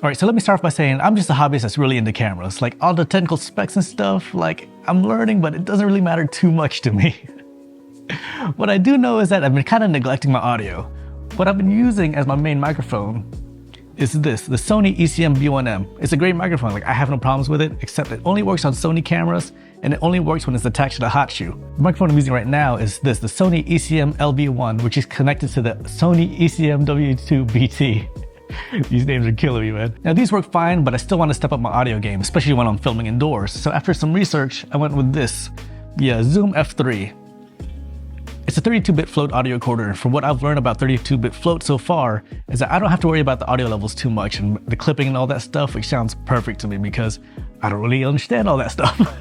Alright, so let me start off by saying I'm just a hobbyist that's really into cameras. Like all the technical specs and stuff, like I'm learning, but it doesn't really matter too much to me. What I do know is that I've been kind of neglecting my audio. What I've been using as my main microphone is this, the Sony ECM B1M. It's a great microphone, like I have no problems with it, except it only works on Sony cameras and it only works when it's attached to the hot shoe. The microphone I'm using right now is this, the Sony ECM LB1, which is connected to the Sony ECM W2 BT. These names are killing me, man. Now these work fine, but I still want to step up my audio game, especially when I'm filming indoors. So after some research, I went with this, the Zoom F3. It's a 32-bit float audio recorder, and from what I've learned about 32-bit float so far, is that I don't have to worry about the audio levels too much and the clipping and all that stuff, which sounds perfect to me because I don't really understand all that stuff.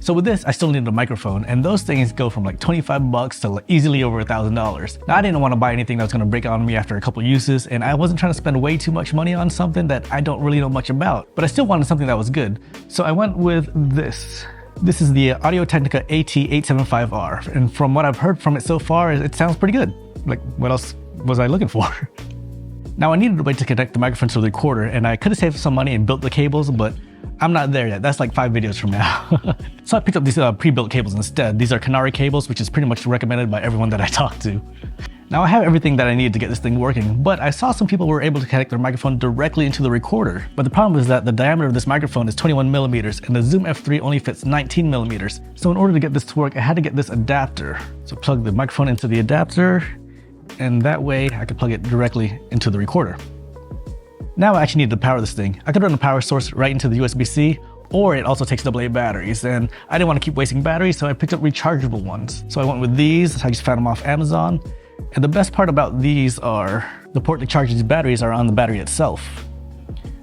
So with this, I still needed a microphone, and those things go from like 25 bucks to like easily over $1,000. Now I didn't want to buy anything that was going to break on me after a couple uses, and I wasn't trying to spend way too much money on something that I don't really know much about, but I still wanted something that was good. So I went with this. This is the Technica AT875R, and from what I've heard from it so far, it sounds pretty good. Like, what else was I looking for? Now I needed a way to connect the microphone to the recorder, and I could have saved some money and built the cables, but I'm not there yet. That's like 5 videos from now. So I picked up these pre-built cables instead. These are Canare cables, which is pretty much recommended by everyone that I talk to. Now I have everything that I need to get this thing working, but I saw some people were able to connect their microphone directly into the recorder. But the problem is that the diameter of this microphone is 21 millimeters and the Zoom F3 only fits 19 millimeters. So in order to get this to work, I had to get this adapter. So plug the microphone into the adapter, and that way I could plug it directly into the recorder. Now I actually need to power this thing. I could run a power source right into the USB-C, or it also takes AA batteries, and I didn't want to keep wasting batteries, so I picked up rechargeable ones. So I went with these. I just found them off Amazon. And the best part about these are the port to charge these batteries are on the battery itself,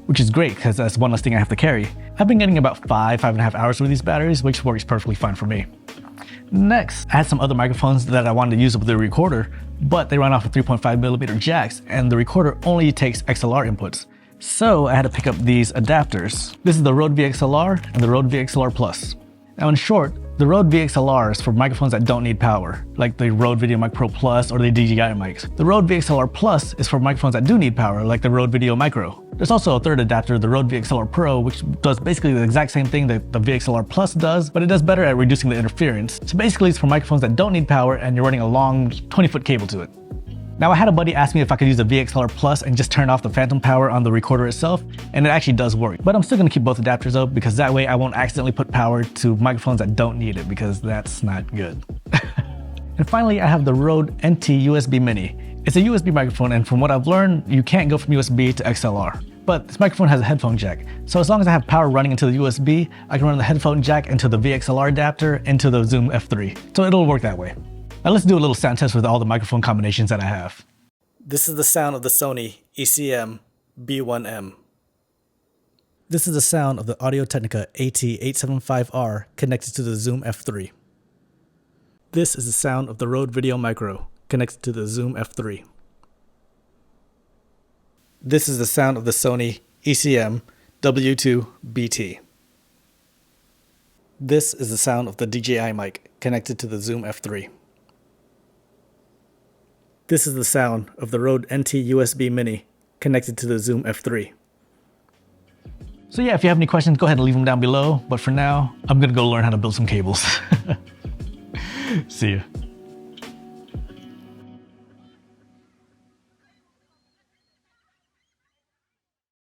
which is great because that's one less thing I have to carry. I've been getting about 5.5 hours with these batteries, which works perfectly fine for me. Next, I had some other microphones that I wanted to use with the recorder, but they run off of 3.5 millimeter jacks, and the recorder only takes XLR inputs. So I had to pick up these adapters. This is the Rode VXLR and the Rode VXLR Plus. Now in short, the Rode VXLR is for microphones that don't need power, like the Rode VideoMic Pro Plus or the DJI mics. The Rode VXLR Plus is for microphones that do need power, like the Rode Video Micro. There's also a third adapter, the Rode VXLR Pro, which does basically the exact same thing that the VXLR Plus does, but it does better at reducing the interference. So basically it's for microphones that don't need power and you're running a long 20-foot cable to it. Now I had a buddy ask me if I could use the VXLR Plus and just turn off the phantom power on the recorder itself, and it actually does work. But I'm still going to keep both adapters up because that way I won't accidentally put power to microphones that don't need it, because that's not good. And finally I have the Rode NT USB Mini. It's a USB microphone, and from what I've learned, you can't go from USB to XLR. But this microphone has a headphone jack, so as long as I have power running into the USB, I can run the headphone jack into the VXLR adapter into the Zoom F3. So it'll work that way. Now let's do a little sound test with all the microphone combinations that I have. This is the sound of the Sony ECM B1M. This is the sound of the Technica AT875R connected to the Zoom F3. This is the sound of the Rode Video Micro connected to the Zoom F3. This is the sound of the Sony ECM W2 BT. This is the sound of the DJI mic connected to the Zoom F3. This is the sound of the Rode NT USB Mini connected to the Zoom F3. So yeah, if you have any questions, go ahead and leave them down below. But for now, I'm gonna go learn how to build some cables. See ya.